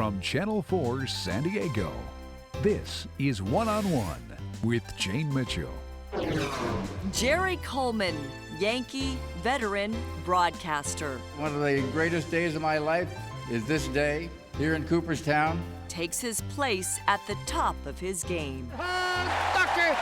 From Channel 4 San Diego, this is One on One with Jane Mitchell. Jerry Coleman, Yankee, veteran, broadcaster. One of the greatest days of my life is this day here in Cooperstown. Takes his place at the top of his game. Sucker!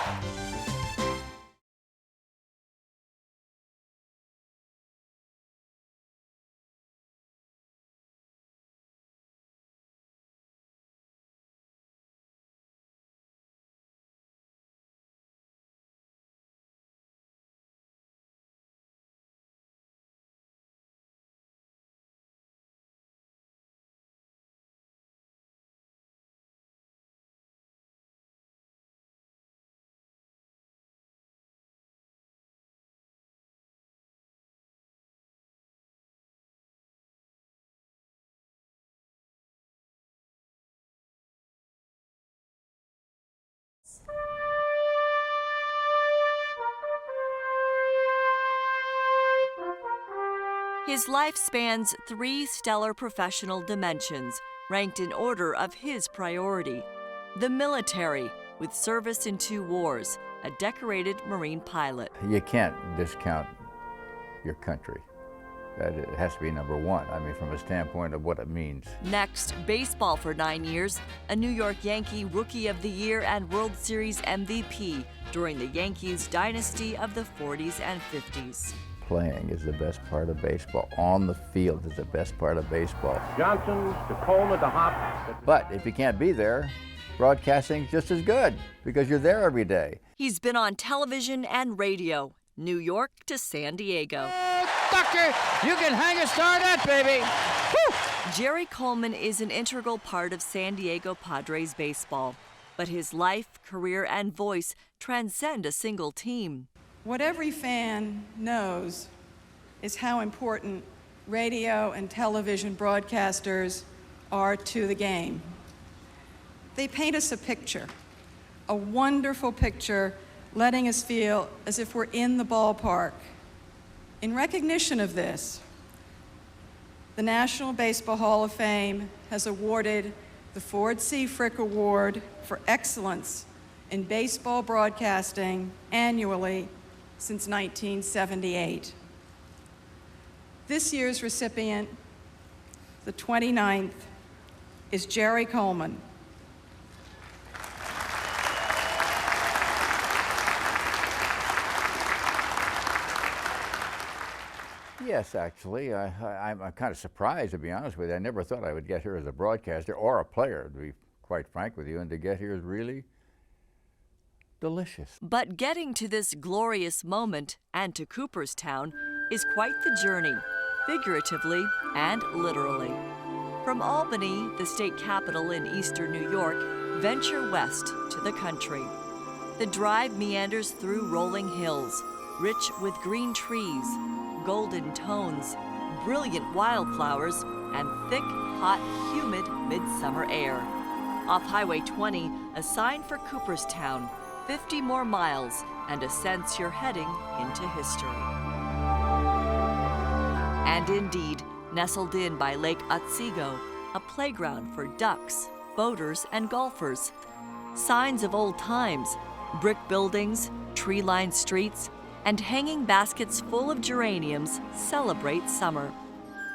His life spans 3 stellar professional dimensions, ranked in order of his priority. The military, with service in 2 wars, a decorated Marine pilot. You can't discount your country. That it has to be number one. I mean, from a standpoint of what it means. Next, baseball for 9 years, a New York Yankee Rookie of the Year and World Series MVP during the Yankees dynasty of the 40s and 50s. Playing is the best part of baseball. On the field is the best part of baseball. Johnson to Coleman to Hop. But if you can't be there, broadcasting's just as good because you're there every day. He's been on television and radio, New York to San Diego. Sucker! You can hang a star that, baby! Woo! Jerry Coleman is an integral part of San Diego Padres baseball, but his life, career, and voice transcend a single team. What every fan knows is how important radio and television broadcasters are to the game. They paint us a picture, a wonderful picture, letting us feel as if we're in the ballpark. In recognition of this, the National Baseball Hall of Fame has awarded the Ford C. Frick Award for Excellence in Baseball Broadcasting annually since 1978. This year's recipient, the 29th, is Jerry Coleman. Yes, actually. I'm kind of surprised, to be honest with you. I never thought I would get here as a broadcaster or a player, to be quite frank with you, and to get here is really delicious. But getting to this glorious moment and to Cooperstown is quite the journey, figuratively and literally. From Albany, the state capital in eastern New York, venture west to the country. The drive meanders through rolling hills, rich with green trees, golden tones, brilliant wildflowers, and thick, hot, humid midsummer air. Off Highway 20, a sign for Cooperstown, 50 more miles, and a sense you're heading into history. And indeed, nestled in by Lake Otsego, a playground for ducks, boaters, and golfers. Signs of old times, brick buildings, tree-lined streets, and hanging baskets full of geraniums celebrate summer.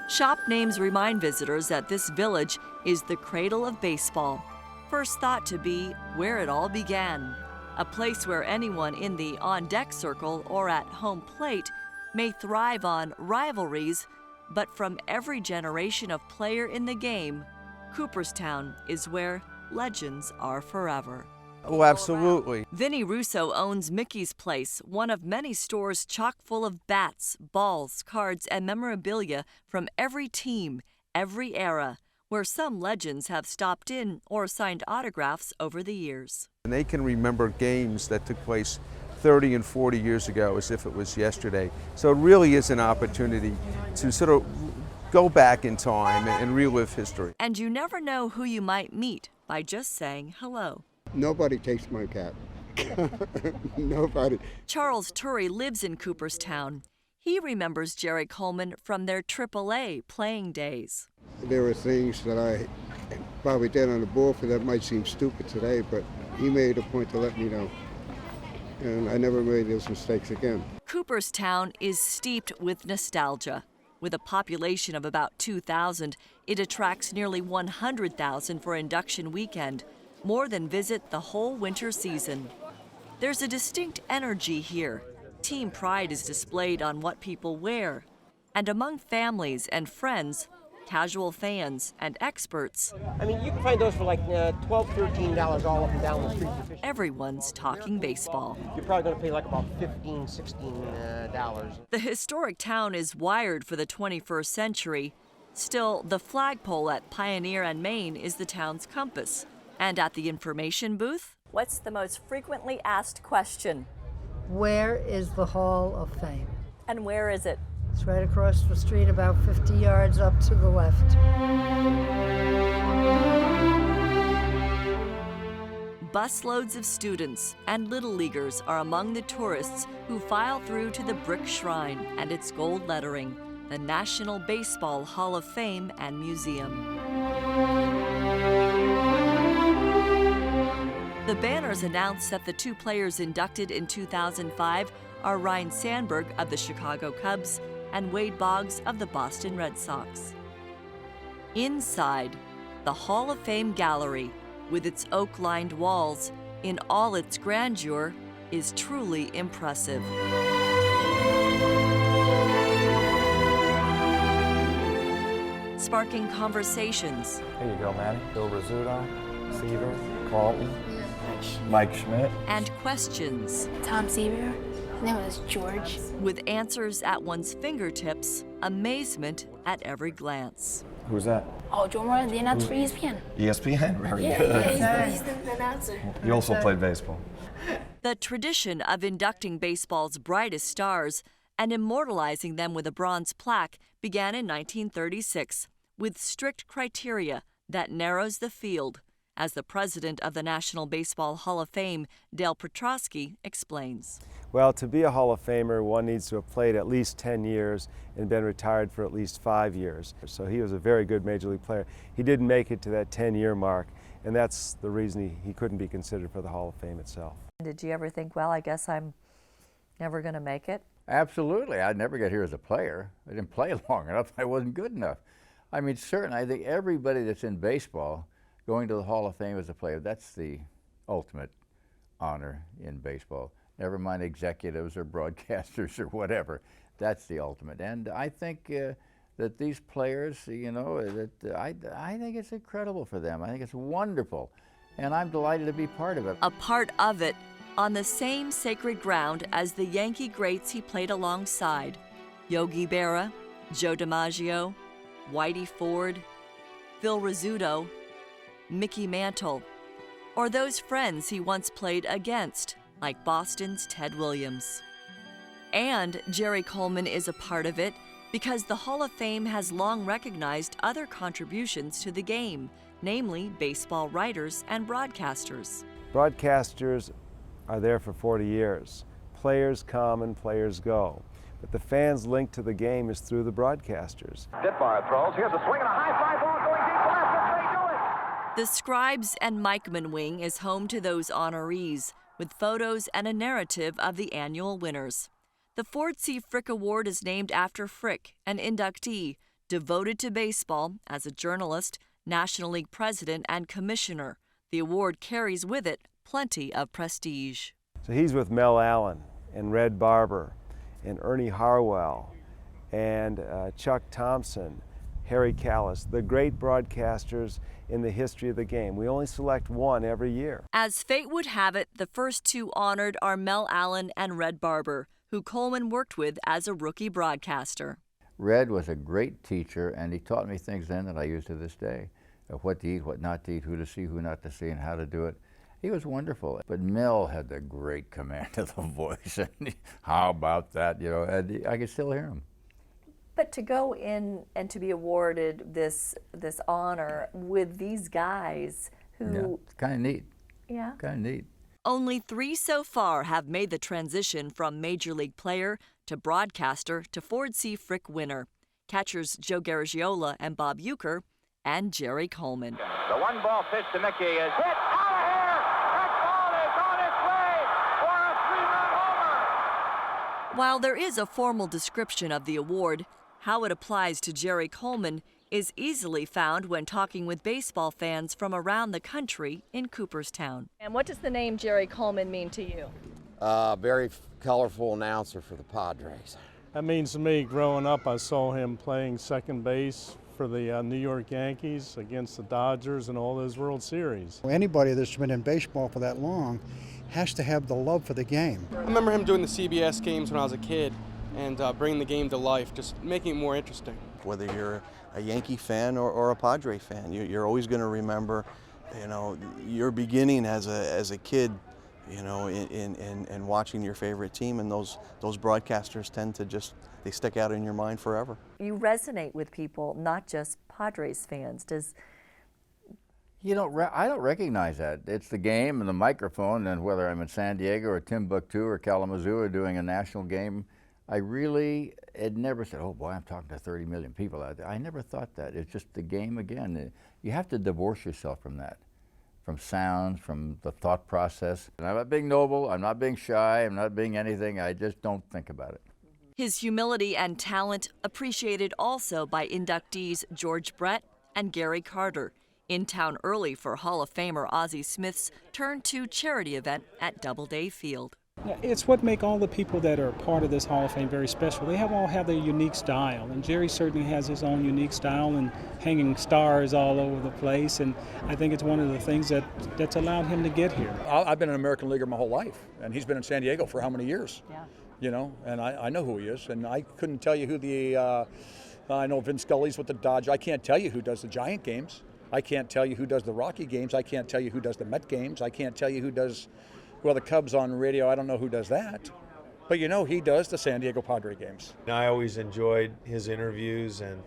Shop names remind visitors that this village is the cradle of baseball, first thought to be where it all began. A place where anyone in the on-deck circle or at home plate may thrive on rivalries, but from every generation of player in the game, Cooperstown is where legends are forever. Oh, absolutely. Vinny Russo owns Mickey's Place, one of many stores chock full of bats, balls, cards, and memorabilia from every team, every era, where some legends have stopped in or signed autographs over the years. And they can remember games that took place 30 and 40 years ago as if it was yesterday. So it really is an opportunity to sort of go back in time and relive history. And you never know who you might meet by just saying hello. Nobody takes my cat. Nobody. Charles Turry lives in Cooperstown. He remembers Jerry Coleman from their AAA playing days. There were things that probably did on the ball for that might seem stupid today, but he made a point to let me know. And I never made those mistakes again. Cooperstown is steeped with nostalgia. With a population of about 2,000, it attracts nearly 100,000 for induction weekend, more than visit the whole winter season. There's a distinct energy here. Team pride is displayed on what people wear. And among families and friends, casual fans and experts, I mean, you can find those for like $12, $13 all up and down the street. everyone's talking baseball. You're probably going to pay like about $15, $16. The historic town is wired for the 21st century. Still, the flagpole at Pioneer and Main is the town's compass. And at the information booth, what's the most frequently asked question? Where is the Hall of Fame? And where is it? It's right across the street, about 50 yards up to the left. Busloads of students and little leaguers are among the tourists who file through to the brick shrine and its gold lettering, the National Baseball Hall of Fame and Museum. The banners announce that the two players inducted in 2005 are Ryne Sandberg of the Chicago Cubs and Wade Boggs of the Boston Red Sox. Inside, the Hall of Fame gallery, with its oak-lined walls, in all its grandeur, is truly impressive. Sparking conversations. There you go, Maddie. Bill Rizzuto, Seaver, Carlton, Mike Schmidt. And questions. Tom Seaver. His name was George. With answers at one's fingertips, amazement at every glance. Who's that? Oh, Joe Moore, the announcer for ESPN. ESPN, very good. He's the announcer. You also played baseball. The tradition of inducting baseball's brightest stars and immortalizing them with a bronze plaque began in 1936 with strict criteria that narrows the field, as the president of the National Baseball Hall of Fame, Dale Petrosky, explains. Well, to be a Hall of Famer, one needs to have played at least 10 years and been retired for at least 5 years. So he was a very good Major League player. He didn't make it to that 10-year mark, and that's the reason he couldn't be considered for the Hall of Fame itself. Did you ever think, well, I guess I'm never going to make it? Absolutely. I'd never get here as a player. I didn't play long enough. I wasn't good enough. I mean, certainly, I think everybody that's in baseball going to the Hall of Fame as a player, that's the ultimate honor in baseball. Never mind executives or broadcasters or whatever. That's the ultimate. And I think that these players, you know, that I think it's incredible for them. I think it's wonderful. And I'm delighted to be part of it. A part of it on the same sacred ground as the Yankee greats he played alongside: Yogi Berra, Joe DiMaggio, Whitey Ford, Phil Rizzuto, Mickey Mantle, or those friends he once played against, like Boston's Ted Williams. And Jerry Coleman is a part of it because the Hall of Fame has long recognized other contributions to the game, namely baseball writers and broadcasters. Broadcasters are there for 40 years. Players come and players go. But the fans' link to the game is through the broadcasters. Ditbar throws. Here's a swing and a high fly ball going deep to left. They do it. The Scribes and Mikeman Wing is home to those honorees, with photos and a narrative of the annual winners. The Ford C. Frick Award is named after Frick, an inductee, devoted to baseball as a journalist, National League president, and commissioner. The award carries with it plenty of prestige. So he's with Mel Allen and Red Barber and Ernie Harwell and Chuck Thompson, Harry Callis, the great broadcasters in the history of the game. We only select one every year. As fate would have it, the first two honored are Mel Allen and Red Barber, who Coleman worked with as a rookie broadcaster. Red was a great teacher, and he taught me things then that I use to this day, of what to eat, what not to eat, who to see, who not to see, and how to do it. He was wonderful. But Mel had the great command of the voice. And how about that, you know, and I could still hear him. But to go in and to be awarded this honor with these guys who... Yeah, it's kind of neat. Yeah. Kind of neat. Only 3 so far have made the transition from Major League player to broadcaster to Ford C. Frick winner. Catchers Joe Garagiola and Bob Uecker, and Jerry Coleman. The 1-ball pitch to Mickey is hit out of here. That ball is on its way for a 3-run homer. While there is a formal description of the award, how it applies to Jerry Coleman is easily found when talking with baseball fans from around the country in Cooperstown. And what does the name Jerry Coleman mean to you? Very colorful announcer for the Padres. That means to me, growing up, I saw him playing second base for the New York Yankees against the Dodgers and all those World Series. Anybody that's been in baseball for that long has to have the love for the game. I remember him doing the CBS games when I was a kid and bringing the game to life, just making it more interesting. Whether you're a Yankee fan or a Padre fan, you're always going to remember, your beginning as a kid, in watching your favorite team, and those broadcasters tend to they stick out in your mind forever. You resonate with people, not just Padres fans. I don't recognize that. It's the game and the microphone, and whether I'm in San Diego or Timbuktu or Kalamazoo or doing a national game, it never said, oh boy, I'm talking to 30 million people out there. I never thought that. It's just the game again. You have to divorce yourself from that, from sounds, from the thought process. And I'm not being noble, I'm not being shy, I'm not being anything, I just don't think about it. His humility and talent appreciated also by inductees George Brett and Gary Carter, in town early for Hall of Famer Ozzie Smith's Turn 2 charity event at Doubleday Field. It's what make all the people that are part of this Hall of Fame very special. They all have their unique style, and Jerry certainly has his own unique style and hanging stars all over the place, and I think it's one of the things that's allowed him to get here. I've been an American leaguer my whole life, and he's been in San Diego for how many years? Yeah. And I know who he is, and I couldn't tell you who I know Vince Scully's with the Dodgers. I can't tell you who does the Giant games. I can't tell you who does the Rocky games. I can't tell you who does the Met games. I can't tell you who does the Cubs on radio. I don't know who does that. But he does the San Diego Padre games. I always enjoyed his interviews and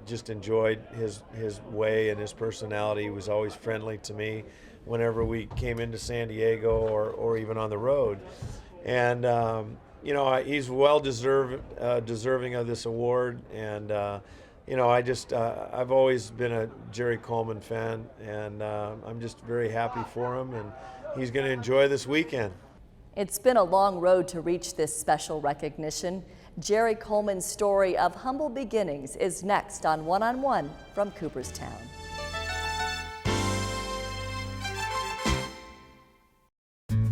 just enjoyed his way and his personality. He was always friendly to me whenever we came into San Diego or even on the road. And, he's deserving of this award. And, I've always been a Jerry Coleman fan, and I'm just very happy for him. And he's going to enjoy this weekend. It's been a long road to reach this special recognition. Jerry Coleman's story of humble beginnings is next on One on One from Cooperstown.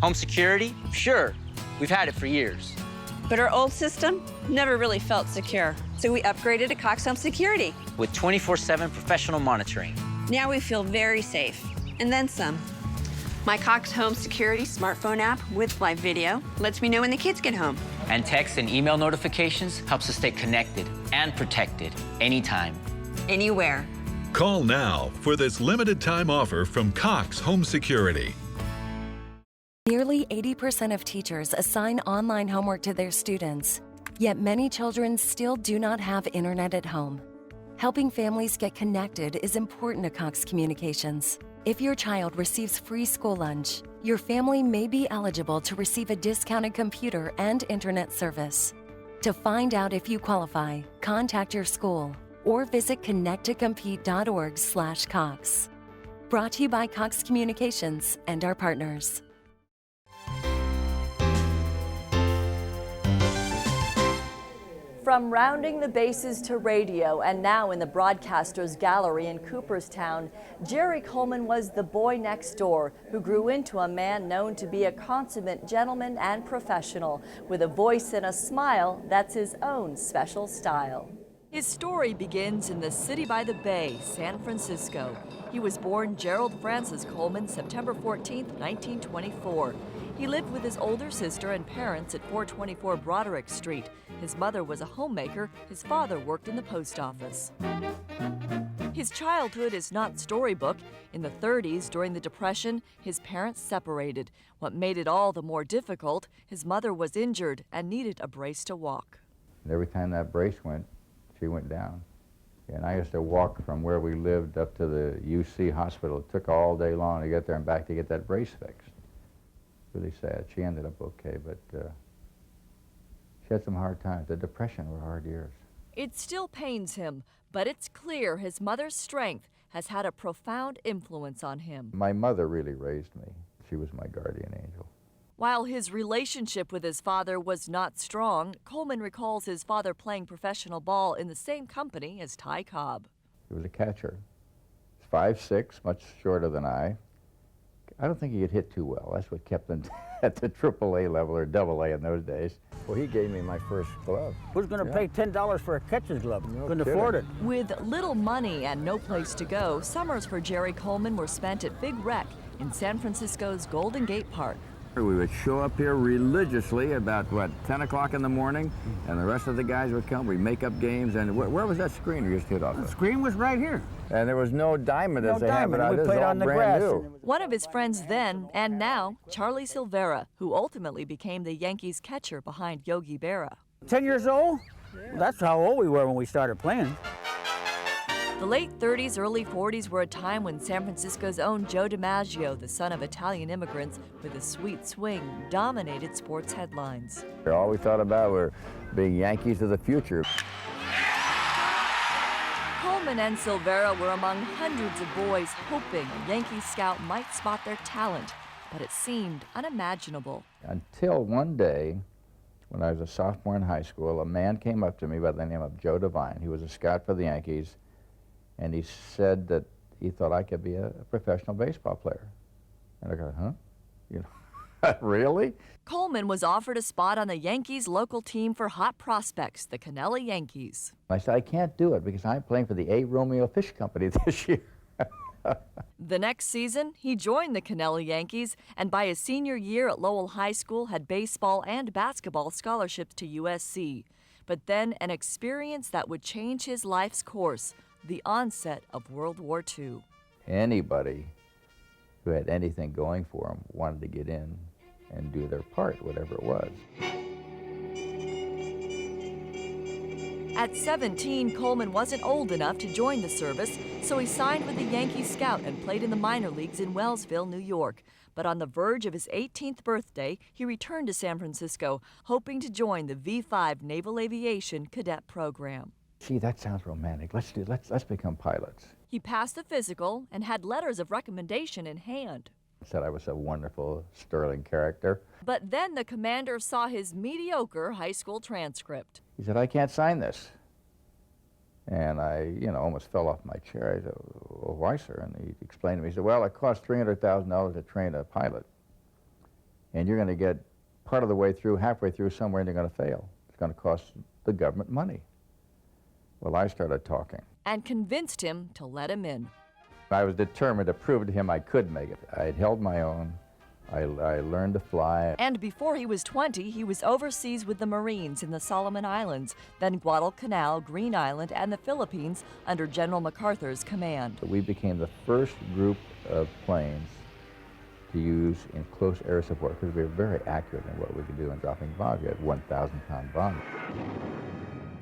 Home security? Sure, we've had it for years. But our old system never really felt secure, so we upgraded to Cox Home Security. With 24/7 professional monitoring. Now we feel very safe, and then some. My Cox Home Security smartphone app with live video lets me know when the kids get home. And text and email notifications helps us stay connected and protected anytime. Anywhere. Call now for this limited time offer from Cox Home Security. Nearly 80% of teachers assign online homework to their students, yet many children still do not have internet at home. Helping families get connected is important to Cox Communications. If your child receives free school lunch, your family may be eligible to receive a discounted computer and internet service. To find out if you qualify, contact your school or visit connecttocompete.org/Cox. Brought to you by Cox Communications and our partners. From rounding the bases to radio and now in the Broadcasters Gallery in Cooperstown, Jerry Coleman was the boy next door who grew into a man known to be a consummate gentleman and professional with a voice and a smile that's his own special style. His story begins in the city by the bay, San Francisco. He was born Gerald Francis Coleman September 14, 1924. He lived with his older sister and parents at 424 Broderick Street. His mother was a homemaker. His father worked in the post office. His childhood is not storybook. In the 30s, during the Depression, his parents separated. What made it all the more difficult, his mother was injured and needed a brace to walk. And every time that brace went, she went down. And I used to walk from where we lived up to the UC hospital. It took all day long to get there and back to get that brace fixed. Really sad. She ended up okay, but she had some hard times. The Depression were hard years. It still pains him, but it's clear his mother's strength has had a profound influence on him. My mother really raised me. She was my guardian angel. While his relationship with his father was not strong, Coleman recalls his father playing professional ball in the same company as Ty Cobb. He was a catcher. 5'6", much shorter than I. I don't think he could hit too well. That's what kept him at the AAA level or AA in those days. Well, he gave me my first glove. Who's going to pay $10 for a catcher's glove? Couldn't afford it. With little money and no place to go, summers for Jerry Coleman were spent at Big Rec in San Francisco's Golden Gate Park. We would show up here religiously about, 10 o'clock in the morning, and the rest of the guys would come. We'd make up games, and where was that screen we used to hit off of? The screen was right here. And there was no diamond as they have it out. We This is played all on the brand grass. new. One of his friends then and now, Charlie Silvera, who ultimately became the Yankees catcher behind Yogi Berra. 10 years old? That's how old we were when we started playing. The late 30s, early 40s were a time when San Francisco's own Joe DiMaggio, the son of Italian immigrants with a sweet swing, dominated sports headlines. All we thought about were being Yankees of the future. Coleman and Silvera were among hundreds of boys hoping a Yankee scout might spot their talent, but it seemed unimaginable. Until one day, when I was a sophomore in high school, a man came up to me by the name of Joe Devine. He was a scout for the Yankees, and he said that he thought I could be a professional baseball player. And I go, huh? You know, really? Coleman was offered a spot on the Yankees' local team for hot prospects, the Canelli Yankees. I said, I can't do it because I'm playing for the A. Romeo Fish Company this year. The next season, he joined the Canelli Yankees, and by his senior year at Lowell High School had baseball and basketball scholarships to USC. But then an experience that would change his life's course, the onset of World War II. Anybody who had anything going for them wanted to get in and do their part, whatever it was. At 17, Coleman wasn't old enough to join the service, so he signed with the Yankee Scout and played in the minor leagues in Wellsville, New York. But on the verge of his 18th birthday, he returned to San Francisco, hoping to join the V-5 Naval Aviation Cadet Program. Gee, that sounds romantic. Let's become pilots. He passed the physical and had letters of recommendation in hand. Said I was a wonderful, sterling character. But then the commander saw his mediocre high school transcript. He said, I can't sign this. And I, almost fell off my chair. I said, well, why, sir? And he explained to me, he said, well, it costs $300,000 to train a pilot. And you're going to get part of the way through, halfway through somewhere, and you're going to fail. It's going to cost the government money. Well, I started talking. And convinced him to let him in. I was determined to prove to him I could make it. I had held my own. I learned to fly. And before he was 20, he was overseas with the Marines in the Solomon Islands, then Guadalcanal, Green Island, and the Philippines under General MacArthur's command. We became the first group of planes to use in close air support because we were very accurate in what we could do in dropping bombs. We had 1,000-pound bombs.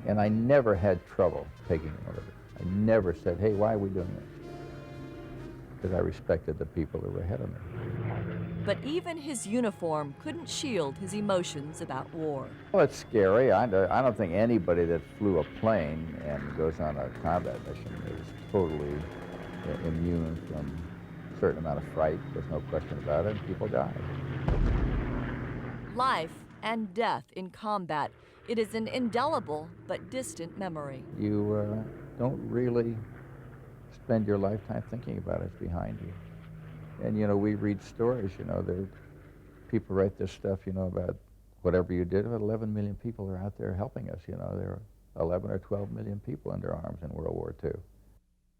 And I never had trouble taking orders. I never said, hey, why are we doing this? Because I respected the people who were ahead of me. But even his uniform couldn't shield his emotions about war. Well, it's scary. I don't think anybody that flew a plane and goes on a combat mission is totally immune from a certain amount of fright. There's no question about it. People die. Life and death in combat. It is an indelible but distant memory. You don't really spend your lifetime thinking about it. It's behind you. And, we read stories, people write this stuff, about whatever you did. 11 million people are out there helping us, There are 11 or 12 million people under arms in World War II.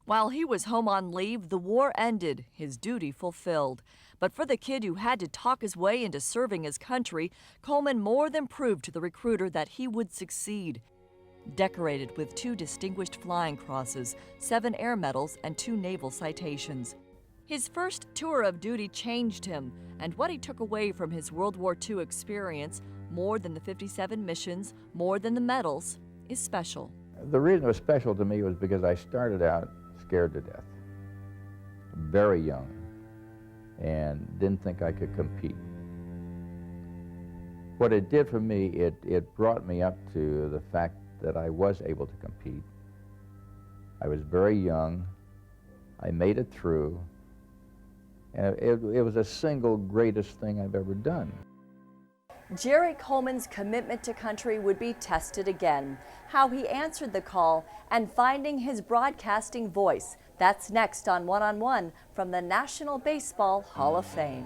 While he was home on leave, the war ended, his duty fulfilled. But for the kid who had to talk his way into serving his country, Coleman more than proved to the recruiter that he would succeed. Decorated with 2 Distinguished Flying Crosses, 7 Air Medals, and 2 Naval Citations. His first tour of duty changed him, and what he took away from his World War II experience, more than the 57 missions, more than the medals, is special. The reason it was special to me was because I started out scared to death, very young, and didn't think I could compete. What it did for me, it brought me up to the fact that I was able to compete. I was very young. I made it through. And it was the single greatest thing I've ever done. Jerry Coleman's commitment to country would be tested again. How he answered the call and finding his broadcasting voice. That's next on One on One from the National Baseball Hall of Fame.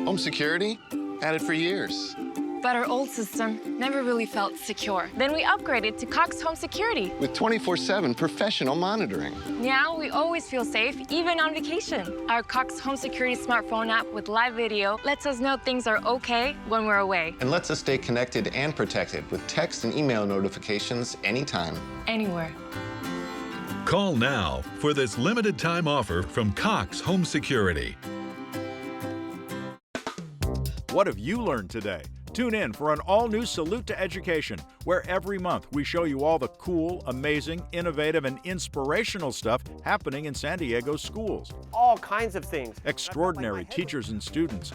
Home security? Had it for years. But our old system never really felt secure. Then we upgraded to Cox Home Security. With 24/7 professional monitoring. Now we always feel safe, even on vacation. Our Cox Home Security smartphone app with live video lets us know things are okay when we're away. And lets us stay connected and protected with text and email notifications anytime. Anywhere. Call now for this limited time offer from Cox Home Security. What have you learned today? Tune in for an all-new Salute to Education, where every month we show you all the cool, amazing, innovative, and inspirational stuff happening in San Diego schools. All kinds of things. Extraordinary teachers and students.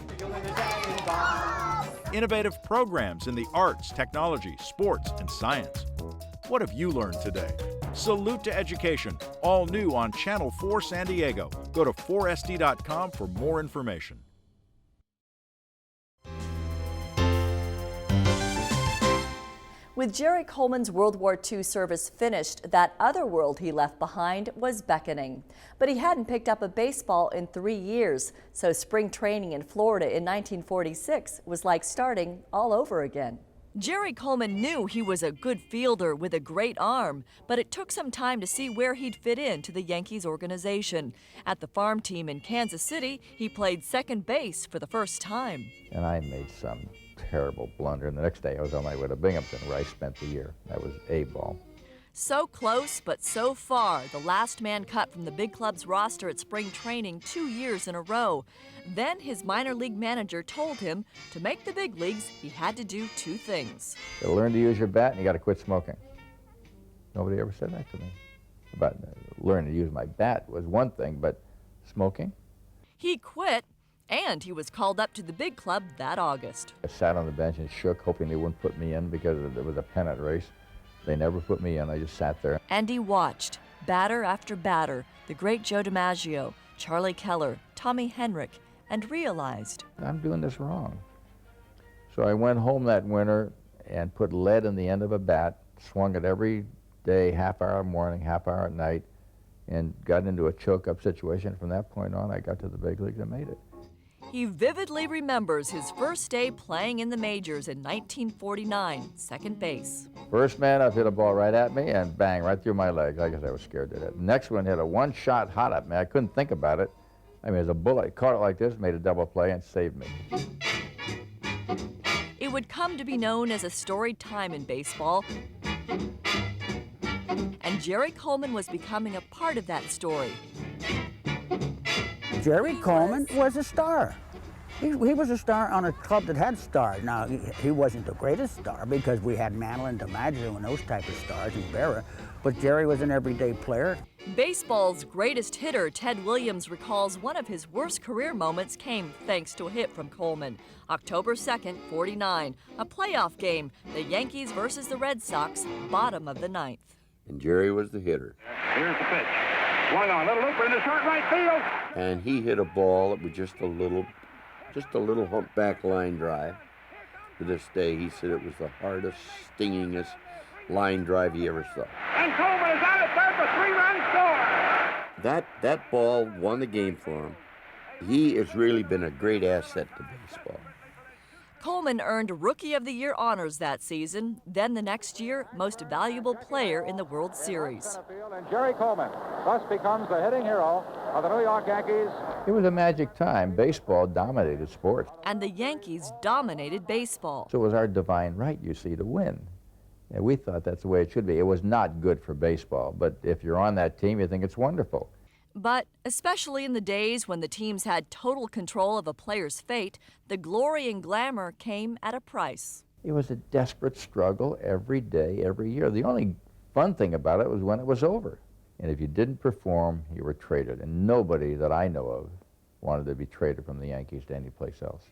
Innovative programs in the arts, technology, sports, and science. What have you learned today? Salute to Education, all new on Channel 4 San Diego. Go to 4sd.com for more information. With Jerry Coleman's World War II service finished, that other world he left behind was beckoning. But he hadn't picked up a baseball in 3 years, so spring training in Florida in 1946 was like starting all over again. Jerry Coleman knew he was a good fielder with a great arm, but it took some time to see where he'd fit into the Yankees organization. At the farm team in Kansas City, he played second base for the first time. And I made some terrible blunder. And the next day I was on my way to Binghamton, where I spent the year. That was A ball. So close, but so far. The last man cut from the big club's roster at spring training 2 years in a row. Then his minor league manager told him to make the big leagues, he had to do 2 things. You gotta learn to use your bat, and you gotta quit smoking. Nobody ever said that to me. About learning to use my bat was one thing, but smoking? He quit, and he was called up to the big club that August. I sat on the bench and shook, hoping they wouldn't put me in because there was a pennant race. They never put me in. I just sat there. And he watched, batter after batter, the great Joe DiMaggio, Charlie Keller, Tommy Henrich, and realized, I'm doing this wrong. So I went home that winter and put lead in the end of a bat, swung it every day, half hour in the morning, half hour at night, and got into a choke-up situation. From that point on, I got to the big leagues and made it. He vividly remembers his first day playing in the majors in 1949, second base. First man up hit a ball right at me and bang, right through my legs. I guess I was scared to death. Next one hit a one-shot hot at me. I couldn't think about it. I mean, as a bullet, caught it like this, made a double play, and saved me. It would come to be known as a storied time in baseball, and Jerry Coleman was becoming a part of that story. Jerry Coleman was a star. He was a star on a club that had stars. Now, he wasn't the greatest star because we had Mantle and DiMaggio and those type of stars and Berra, but Jerry was an everyday player. Baseball's greatest hitter, Ted Williams, recalls one of his worst career moments came thanks to a hit from Coleman. October 2nd, 49, a playoff game, the Yankees versus the Red Sox, bottom of the 9th. And Jerry was the hitter. Here's the pitch. Swung on, little looper in the short right field. And he hit a ball that was just a little humpback line drive. To this day, he said it was the hardest, stingingest line drive he ever saw. And Coleman is out at third for 3-run score. That ball won the game for him. He has really been a great asset to baseball. Coleman earned Rookie of the Year honors that season. Then the next year, Most Valuable Player in the World Series. And Jerry Coleman thus becomes the hitting hero of the New York Yankees. It was a magic time. Baseball dominated sports. And the Yankees dominated baseball. So it was our divine right, you see, to win. And we thought that's the way it should be. It was not good for baseball, but if you're on that team, you think it's wonderful. But especially in the days when the teams had total control of a player's fate, the glory and glamour came at a price. It was a desperate struggle every day, every year. The only fun thing about it was when it was over. And if you didn't perform, you were traded. And nobody that I know of wanted to be traded from the Yankees to any place else.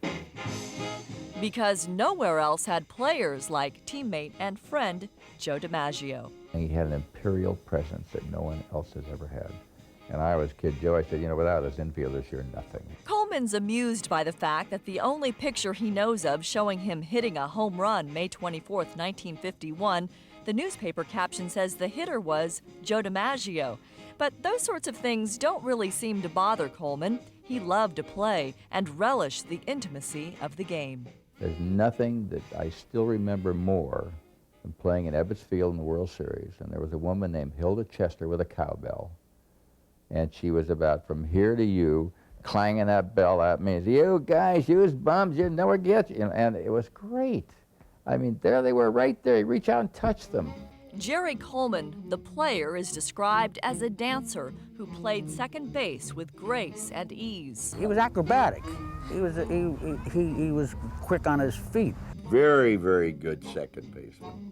Because nowhere else had players like teammate and friend Joe DiMaggio. And he had an imperial presence that no one else has ever had. And I was Kid Joe. I said, you know, without us infielders, you're nothing. Coleman's amused by the fact that the only picture he knows of showing him hitting a home run May 24, 1951, the newspaper caption says the hitter was Joe DiMaggio. But those sorts of things don't really seem to bother Coleman. He loved to play and relished the intimacy of the game. There's nothing that I still remember more than playing in Ebbets Field in the World Series. And there was a woman named Hilda Chester with a cowbell. And she was about from here to you, clanging that bell at me. You guys, you bums, you never get you. And it was great. I mean, there they were right there. You reach out and touch them. Jerry Coleman, the player, is described as a dancer who played second base with grace and ease. He was acrobatic. He was quick on his feet. Very, very good second baseman.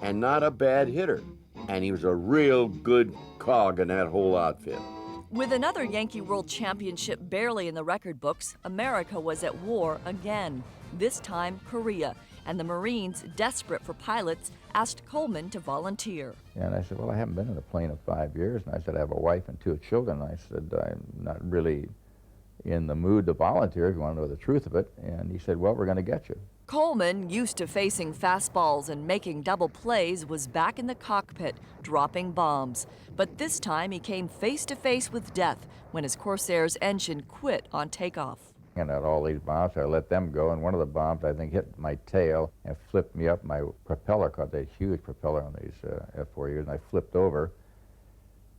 And not a bad hitter. And he was a real good cog in that whole outfit. With another Yankee World Championship barely in the record books, America was at war again, this time Korea. And the Marines, desperate for pilots, asked Coleman to volunteer. And I said, well, I haven't been in a plane in 5 years. And I said, I have a wife and 2 children. And I said, I'm not really in the mood to volunteer if you want to know the truth of it. And he said, well, we're going to get you. Coleman, used to facing fastballs and making double plays, was back in the cockpit, dropping bombs. But this time he came face to face with death when his Corsair's engine quit on takeoff. And had all these bombs, so I let them go, and one of the bombs, I think, hit my tail and flipped me up. My propeller caught that huge propeller on these F4Us, and I flipped over.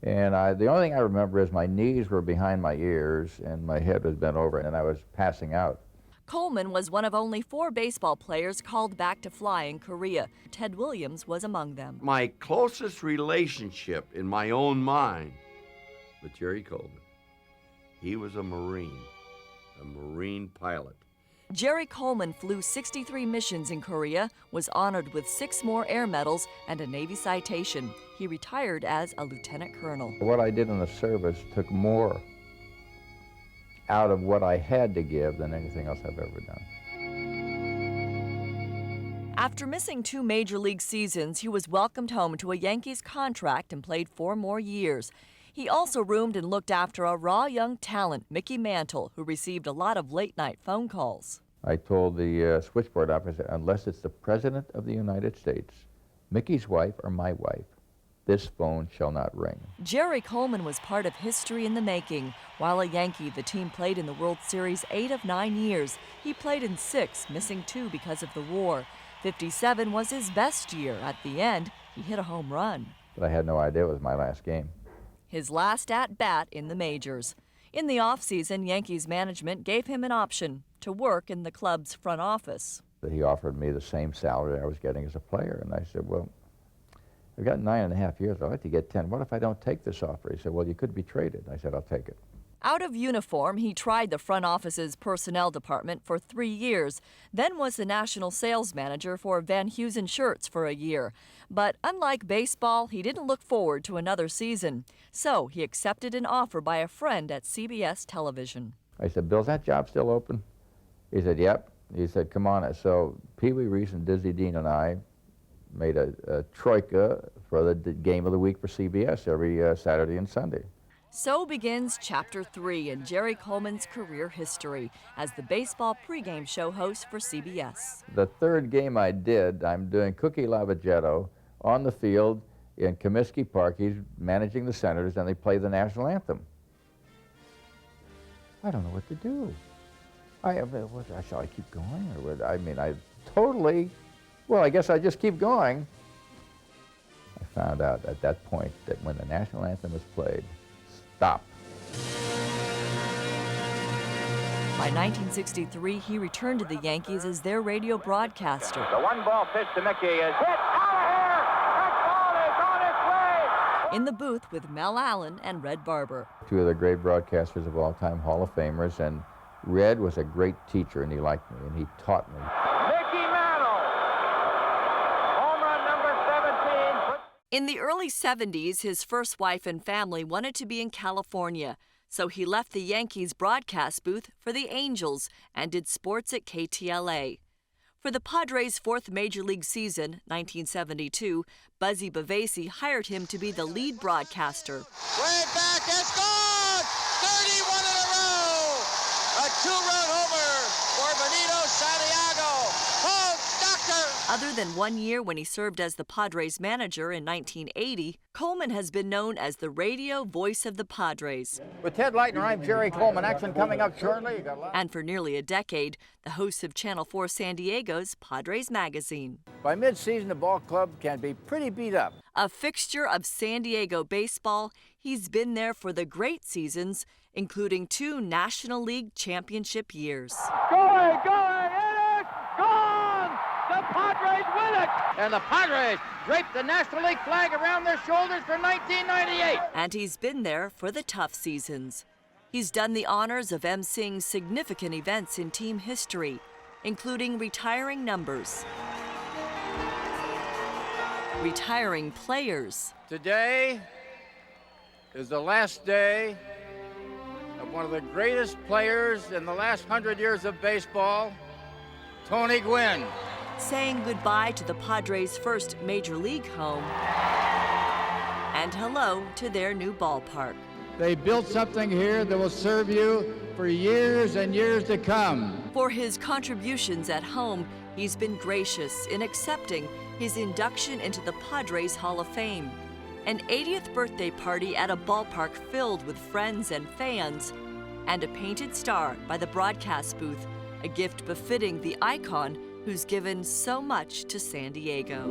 And the only thing I remember is my knees were behind my ears, and my head was bent over, and I was passing out. Coleman was one of only 4 baseball players called back to fly in Korea. Ted Williams was among them. My closest relationship in my own mind with Jerry Coleman, he was a Marine pilot. Jerry Coleman flew 63 missions in Korea, was honored with 6 more air medals and a Navy citation. He retired as a lieutenant colonel. What I did in the service took more out of what I had to give than anything else I've ever done. After missing 2 major league seasons, he was welcomed home to a Yankees contract and played 4 more years. He also roomed and looked after a raw young talent, Mickey Mantle, who received a lot of late-night phone calls. I told the switchboard operator, unless it's the President of the United States, Mickey's wife, or my wife, this phone shall not ring. Jerry Coleman was part of history in the making. While a Yankee, the team played in the World Series 8 of 9 years. He played in 6, missing 2 because of the war. 57 was his best year. At the end, he hit a home run. But I had no idea it was my last game. His last at-bat in the majors. In the offseason, Yankees management gave him an option to work in the club's front office. He offered me the same salary I was getting as a player, and I said, well, I've got 9.5 years. I'd like to get 10. What if I don't take this offer? He said, well, you could be traded. I said, I'll take it. Out of uniform, he tried the front office's personnel department for 3 years, then was the national sales manager for Van Heusen Shirts for a year. But unlike baseball, he didn't look forward to another season. So he accepted an offer by a friend at CBS television. I said, Bill, is that job still open? He said, yep. He said, come on. So Pee Wee Reese and Dizzy Dean and I made a troika for the game of the week for CBS every Saturday and Sunday. So begins Chapter 3 in Jerry Coleman's career history as the baseball pregame show host for CBS. The 3rd game I did, I'm doing Cookie Lavagetto on the field in Comiskey Park. He's managing the Senators, and they play the national anthem. I don't know what to do. Shall I keep going? Or what? I mean, I guess I just keep going. I found out at that point that when the national anthem was played, stop. By 1963, he returned to the Yankees as their radio broadcaster. The 1-ball pitch to Mickey is hit out of here. That ball is on its way. In the booth with Mel Allen and Red Barber. 2 of the great broadcasters of all time, Hall of Famers, and Red was a great teacher, and he liked me, and he taught me. Mickey Mantle, home run number 17. In the early 70s, his first wife and family wanted to be in California. So he left the Yankees broadcast booth for the Angels and did sports at KTLA. For the Padres' fourth Major League season, 1972, Buzzy Bavasi hired him to be the lead broadcaster. Way back, it's gone! 31 in a row! A two-run homer for Benito Santiago. Home doctor! Other than 1 year when he served as the Padres manager in 1980, Coleman has been known as the radio voice of the Padres. With Ted Leitner, I'm Jerry Coleman. Action coming up shortly. And for nearly a decade, the host of Channel 4 San Diego's Padres Magazine. By mid-season, the ball club can be pretty beat up. A fixture of San Diego baseball, he's been there for the great seasons, including 2 National League championship years. Going, it is gone! The Padres win it! And the Padres drape the National League flag around their shoulders for 1998. And he's been there for the tough seasons. He's done the honors of emceeing significant events in team history, including retiring numbers, retiring players. Today is the last day of one of the greatest players in the last 100 years of baseball, Tony Gwynn. Saying goodbye to the Padres' first Major League home and hello to their new ballpark. They built something here that will serve you for years and years to come. For his contributions at home, he's been gracious in accepting his induction into the Padres Hall of Fame. An 80th birthday party at a ballpark filled with friends and fans, and a painted star by the broadcast booth, a gift befitting the icon who's given so much to San Diego.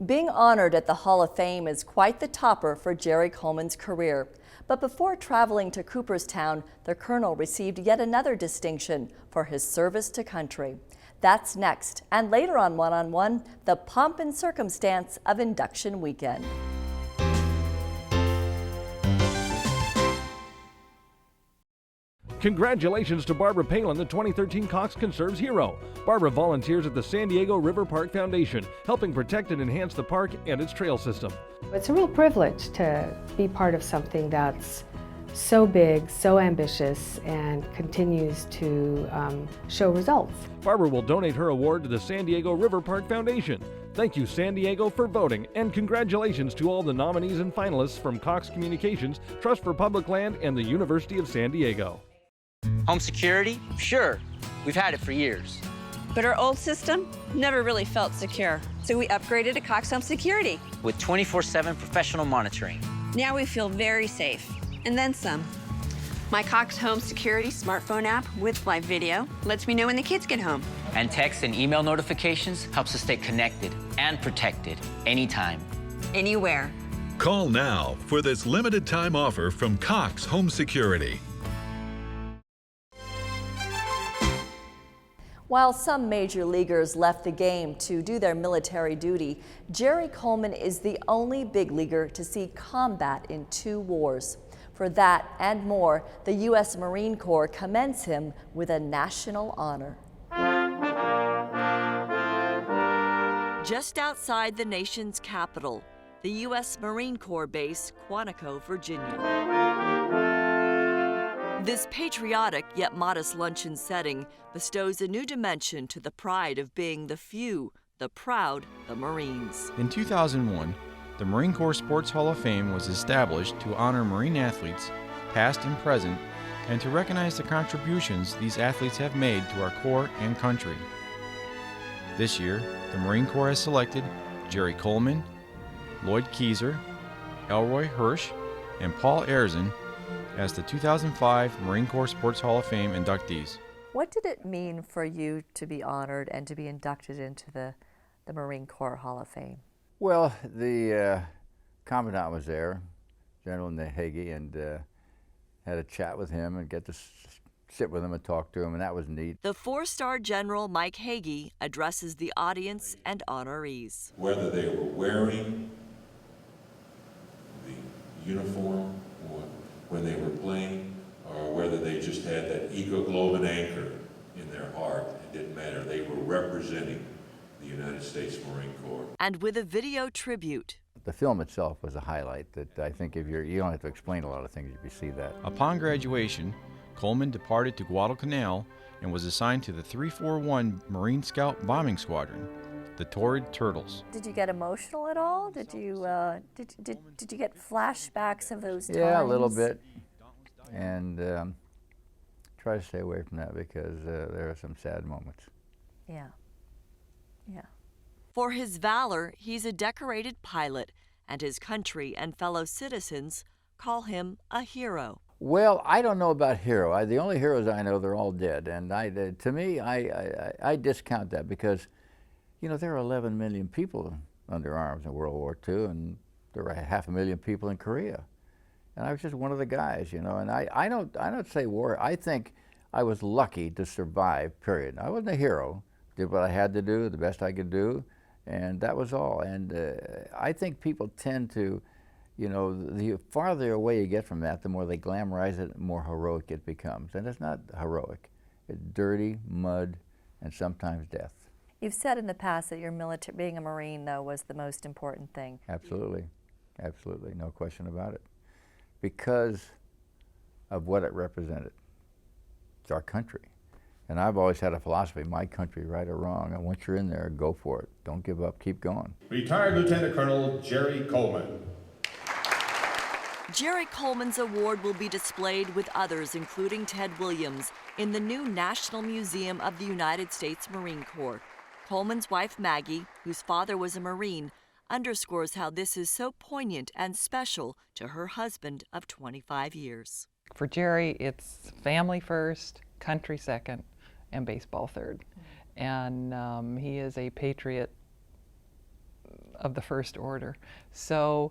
Being honored at the Hall of Fame is quite the topper for Jerry Coleman's career. But before traveling to Cooperstown, the Colonel received yet another distinction for his service to country. That's next, and later on One, the pomp and circumstance of induction weekend. Congratulations to Barbara Palin, the 2013 Cox Conserves hero. Barbara volunteers at the San Diego River Park Foundation, helping protect and enhance the park and its trail system. It's a real privilege to be part of something that's so big, so ambitious, and continues to show results. Barbara will donate her award to the San Diego River Park Foundation. Thank you, San Diego, for voting, and congratulations to all the nominees and finalists from Cox Communications, Trust for Public Land, and the University of San Diego. Home security? Sure. We've had it for years. But our old system never really felt secure. So we upgraded to Cox Home Security. With 24/7 professional monitoring. Now we feel very safe, and then some. My Cox Home Security smartphone app with live video lets me know when the kids get home. And text and email notifications helps us stay connected and protected anytime. Anywhere. Call now for this limited time offer from Cox Home Security. While some major leaguers left the game to do their military duty, Jerry Coleman is the only big leaguer to see combat in 2 wars. For that and more, the U.S. Marine Corps commends him with a national honor. Just outside the nation's capital, the U.S. Marine Corps base, Quantico, Virginia. This patriotic yet modest luncheon setting bestows a new dimension to the pride of being the few, the proud, the Marines. In 2001, the Marine Corps Sports Hall of Fame was established to honor Marine athletes, past and present, and to recognize the contributions these athletes have made to our Corps and country. This year, the Marine Corps has selected Jerry Coleman, Lloyd Keyser, Elroy Hirsch, and Paul Erzin as the 2005 Marine Corps Sports Hall of Fame inductees. What did it mean for you to be honored and to be inducted into the Marine Corps Hall of Fame? Well, the Commandant was there, General Hagee, and had a chat with him and get to sit with him and talk to him, and that was neat. The 4-star General Mike Hagee addresses the audience and honorees. Whether they were wearing the uniform or when they were playing, or whether they just had that eco-globin anchor in their heart, it didn't matter. They were representing the United States Marine Corps. And with a video tribute. the film itself was a highlight that I think if you don't have to explain a lot of things if you see that. Upon graduation, Coleman departed to Guadalcanal and was assigned to the 341 Marine Scout Bombing Squadron, the Torrid Turtles. Did you get emotional at all? Did you did you get flashbacks of those times? Yeah, a little bit, and try to stay away from that because there are some sad moments. Yeah. Yeah. For his valor, he's a decorated pilot, and his country and fellow citizens call him a hero. Well, I don't know about hero. The only heroes I know, they're all dead, and to me, I discount that because, you know, there are 11 million people under arms in World War II, and there were 500,000 people in Korea, and I was just one of the guys, you know. And I don't say war. I think I was lucky to survive. Period. I wasn't a hero. Did what I had to do, the best I could do, and that was all. And I think people tend to, you know, the farther away you get from that, the more they glamorize it, the more heroic it becomes. And it's not heroic. It's dirty, mud, and sometimes death. You've said in the past that your being a Marine, though, was the most important thing. Absolutely. Absolutely. No question about it. Because of what it represented. It's our country. And I've always had a philosophy, my country, right or wrong, and once you're in there, go for it. Don't give up, keep going. Retired Lieutenant Colonel Jerry Coleman. Jerry Coleman's award will be displayed with others, including Ted Williams, in the new National Museum of the United States Marine Corps. Coleman's wife, Maggie, whose father was a Marine, underscores how this is so poignant and special to her husband of 25 years. For Jerry, it's family first, country second, and baseball third. And he is a patriot of the first order. So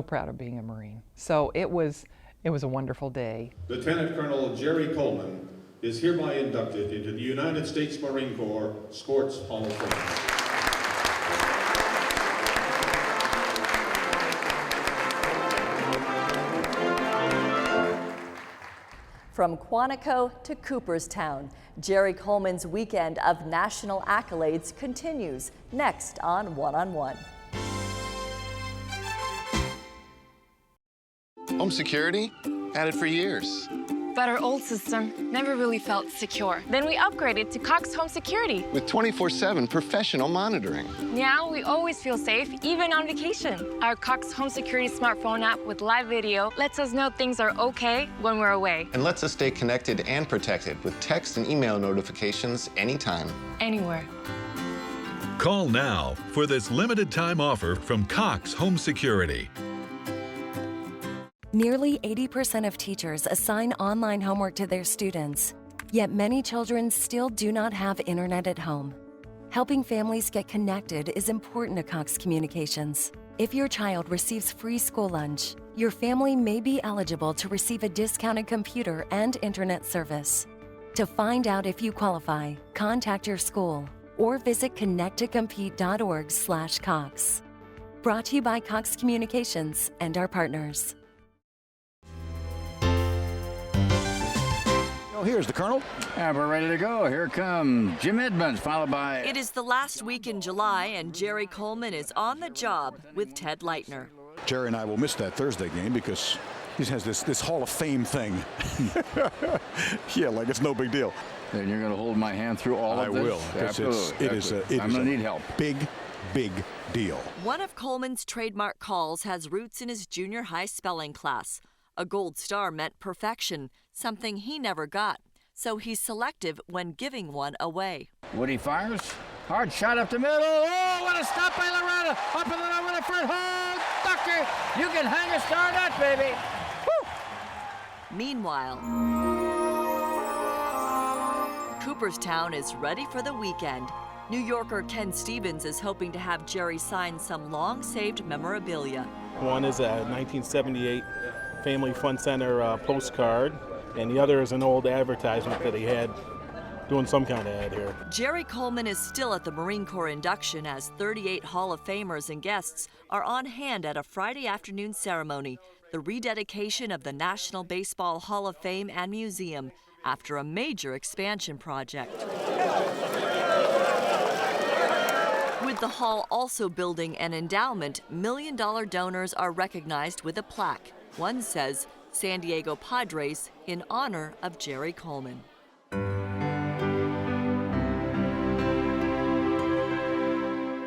proud of being a Marine. So it was a wonderful day. Lieutenant Colonel Jerry Coleman is hereby inducted into the United States Marine Corps Sports Hall of Fame. From Quantico to Cooperstown, Jerry Coleman's weekend of national accolades continues next on One on One. Home security? Had it for years. But our old system never really felt secure. Then we upgraded to Cox Home Security. With 24/7 professional monitoring. Now we always feel safe, even on vacation. Our Cox Home Security smartphone app with live video lets us know things are okay when we're away. And lets us stay connected and protected with text and email notifications anytime. Anywhere. Call now for this limited time offer from Cox Home Security. Nearly 80% of teachers assign online homework to their students, yet many children still do not have internet at home. Helping families get connected is important to Cox Communications. If your child receives free school lunch, your family may be eligible to receive a discounted computer and internet service. To find out if you qualify, contact your school or visit connecttocompete.org/Cox. Brought to you by Cox Communications and our partners. Here's the Colonel. And we're ready to go. Here comes Jim Edmonds, followed by... It is the last week in July, and Jerry Coleman is on the job with Ted Leitner. Jerry and I will miss that Thursday game because he has this Hall of Fame thing. Yeah, like it's no big deal. And you're going to hold my hand through all of this? I will. Absolutely. I'm going to need help. Big deal. One of Coleman's trademark calls has roots in his junior high spelling class. A gold star meant perfection, something he never got, so he's selective when giving one away. Woody fires. Hard shot up the middle. Oh, what a stop by Loretta. Up in the over the front. Oh, Doctor, you can hang a star nut, baby. Woo! Meanwhile, Cooperstown is ready for the weekend. New Yorker Ken Stevens is hoping to have Jerry sign some long-saved memorabilia. One is a 1978 Family Fun Center postcard, and the other is an old advertisement that he had doing some kind of ad here. Jerry Coleman is still at the Marine Corps induction as 38 Hall of Famers and guests are on hand at a Friday afternoon ceremony, the rededication of the National Baseball Hall of Fame and Museum after a major expansion project. With With the hall also building an endowment, million-dollar donors are recognized with a plaque. One says, San Diego Padres in honor of Jerry Coleman.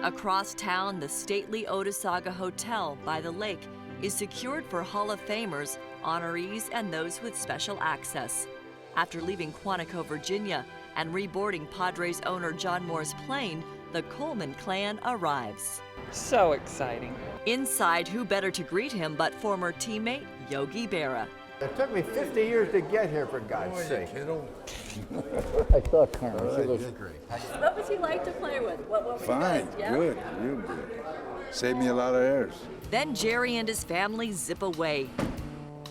Across town, the stately Otesaga Hotel by the lake is secured for Hall of Famers, honorees, and those with special access. After leaving Quantico, Virginia, and reboarding Padres owner John Moore's plane, the Coleman clan arrives. So exciting. Inside, who better to greet him but former teammate Yogi Berra. It took me 50 years to get here, for God's sake. I saw Carmen. What was he like to play with? What were Fine, you guys? good, real good. Saved me a lot of errors. Then Jerry and his family zip away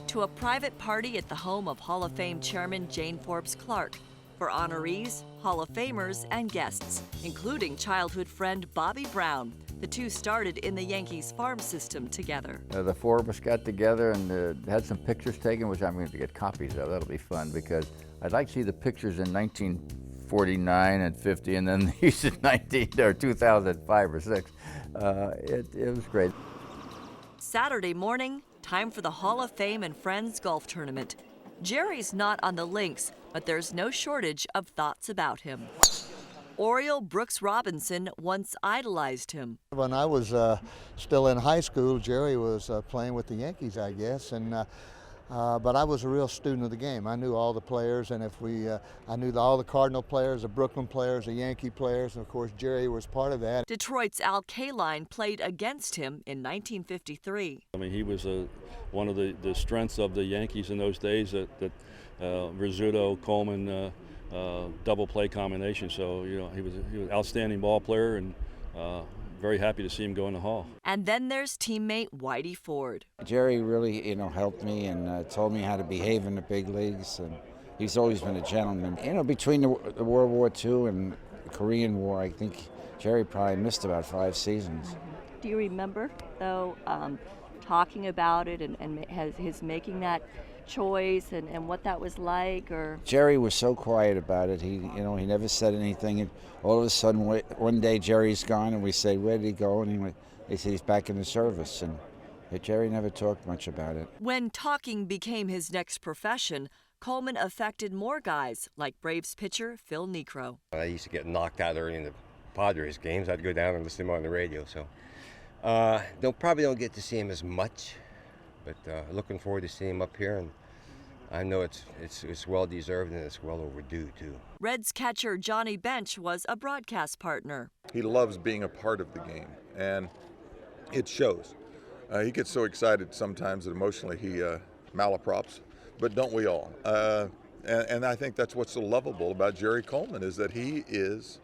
to a private party at the home of Hall of Fame chairman Jane Forbes Clark for honorees, Hall of Famers, and guests, including childhood friend Bobby Brown. The two started in the Yankees farm system together. The four of us got together and had some pictures taken, which I'm going to get copies of. That'll be fun because I'd like to see the pictures in 1949 and 50, and then these in 2005 or 6. It was great. Saturday morning, time for the Hall of Fame and Friends golf tournament. Jerry's not on the links, but there's no shortage of thoughts about him. Oriole Brooks Robinson once idolized him. When I was still in high school, Jerry was playing with the Yankees, I guess, and but I was a real student of the game. I knew all the players, and I knew all the Cardinal players, the Brooklyn players, the Yankee players, and of course Jerry was part of that. Detroit's Al Kaline played against him in 1953. I mean, he was one of the strengths of the Yankees in those days. That Rizzuto, Coleman. Double play combination. So, you know, he was an outstanding ball player, and very happy to see him go in the Hall. And then there's teammate Whitey Ford. Jerry really, helped me and told me how to behave in the big leagues, and he's always been a gentleman. Between the World War II and the Korean War, I think Jerry probably missed about 5 seasons. Do you remember, though, talking about it and his making that choice and what that was like? Or Jerry was so quiet about it. He never said anything. And all of a sudden, one day Jerry's gone, and we say, "Where did he go?" And they said he's back in the service. And Jerry never talked much about it. When talking became his next profession, Coleman affected more guys like Braves pitcher Phil Niekro. I used to get knocked out early in the Padres games. I'd go down and listen to him on the radio. So probably don't get to see him as much. But looking forward to seeing him up here, and I know it's well deserved and it's well overdue too. Reds catcher Johnny Bench was a broadcast partner. He loves being a part of the game, and it shows. He gets so excited sometimes that emotionally he malaprops, but don't we all? And I think that's what's so lovable about Jerry Coleman, is that he is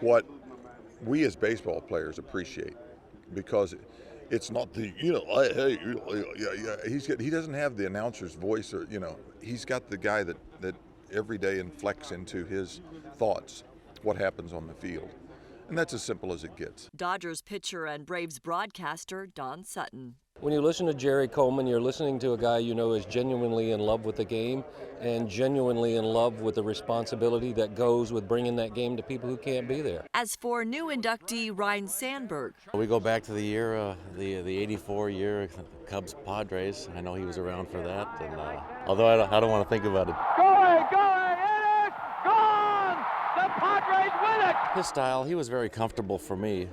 what we as baseball players appreciate, because it's not the, he doesn't have the announcer's voice, or, he's got the guy that every day inflects into his thoughts what happens on the field. And that's as simple as it gets. Dodgers pitcher and Braves broadcaster Don Sutton. When you listen to Jerry Coleman, you're listening to a guy you know is genuinely in love with the game and genuinely in love with the responsibility that goes with bringing that game to people who can't be there. As for new inductee Ryne Sandberg. We go back to the year, the 84 year Cubs Padres. I know he was around for that, and although I don't want to think about it. It is gone! The Padres win it! His style, he was very comfortable for me,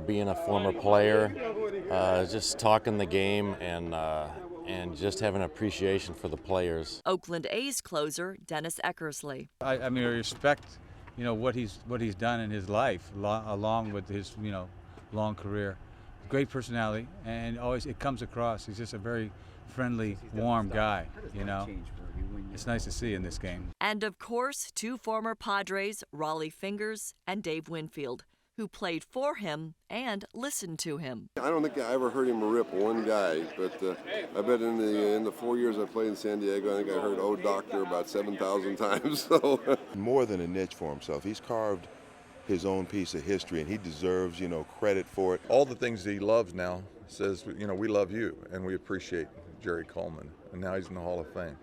being a former player, just talking the game and just having an appreciation for the players. Oakland A's closer Dennis Eckersley. I respect, what he's done in his life, along with his, long career. Great personality, and always it comes across. He's just a very friendly, warm guy, It's nice to see in this game. And of course, two former Padres, Raleigh Fingers and Dave Winfield, who played for him and listened to him. I don't think I ever heard him rip one guy, but I bet in the 4 years I played in San Diego, I think I heard "Oh Doctor" about 7,000 times. So more than a niche for himself, he's carved his own piece of history, and he deserves, credit for it. All the things that he loves now says, we love you, and we appreciate Jerry Coleman, and now he's in the Hall of Fame.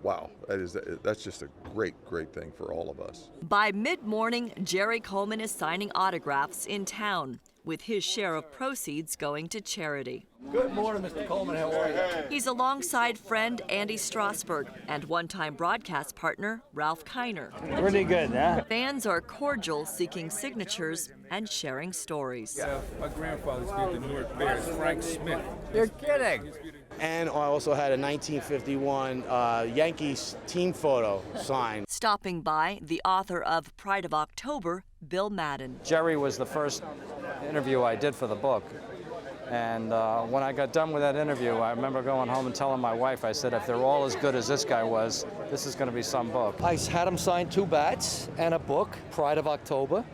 wow, that's just a great thing for all of us. By mid-morning, Jerry Coleman is signing autographs in town, with his share of proceeds going to charity. Good morning, Mr. Coleman. How are you? He's alongside friend Andy Strasburg and one-time broadcast partner Ralph Kiner. Pretty good, huh? Fans are cordial, seeking signatures and sharing stories. Yeah, my grandfather's with the Newark Bears, Frank Smith. You're kidding. And I also had a 1951 Yankees team photo signed. Stopping by, the author of Pride of October, Bill Madden. Jerry was the first interview I did for the book. And when I got done with that interview, I remember going home and telling my wife, I said, if they're all as good as this guy was, this is going to be some book. I had him sign 2 bats and a book, Pride of October.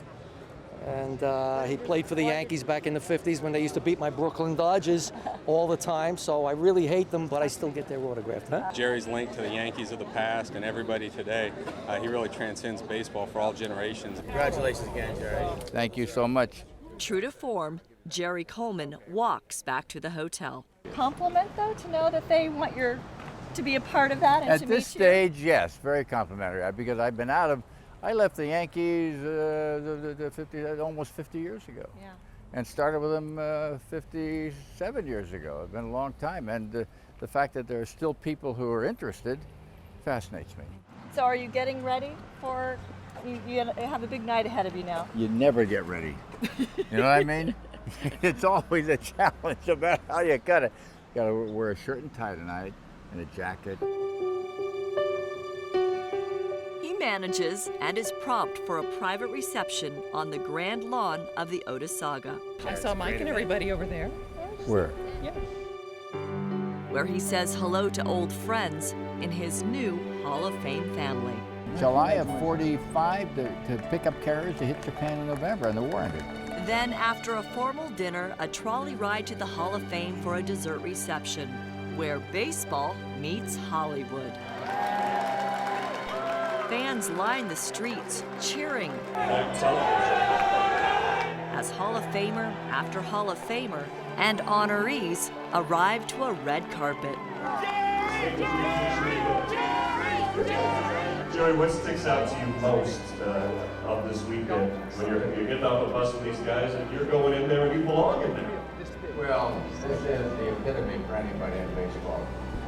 And he played for the Yankees back in the 50s when they used to beat my Brooklyn Dodgers all the time. So I really hate them, but I still get their autograph. Huh? Jerry's linked to the Yankees of the past and everybody today. He really transcends baseball for all generations. Congratulations again, Jerry. Thank you so much. True to form, Jerry Coleman walks back to the hotel. Compliment, though, to know that they want to be a part of that and At to this meet you? stage, yes, very complimentary, because I've been I left the Yankees almost 50 years ago. Yeah. And started with them 57 years ago. It's been a long time, and the fact that there are still people who are interested fascinates me. So are you getting ready for, you have a big night ahead of you now? You never get ready. You know what I mean? It's always a challenge about how you cut it. You gotta wear a shirt and tie tonight and a jacket. He manages and is propped for a private reception on the grand lawn of the Otis Saga. I saw Mike and everybody over there. Where? Yeah. Where he says hello to old friends in his new Hall of Fame family. July of '45 to pick up carriers to hit Japan in November, and the war ended. Then, after a formal dinner, a trolley ride to the Hall of Fame for a dessert reception, where baseball meets Hollywood. Fans line the streets, cheering. As Hall of Famer after Hall of Famer and honorees arrive to a red carpet. Jerry, what sticks out to you most of this weekend when you're getting off the bus with these guys and you're going in there and you belong in there? Well, this is the epitome for anybody in baseball.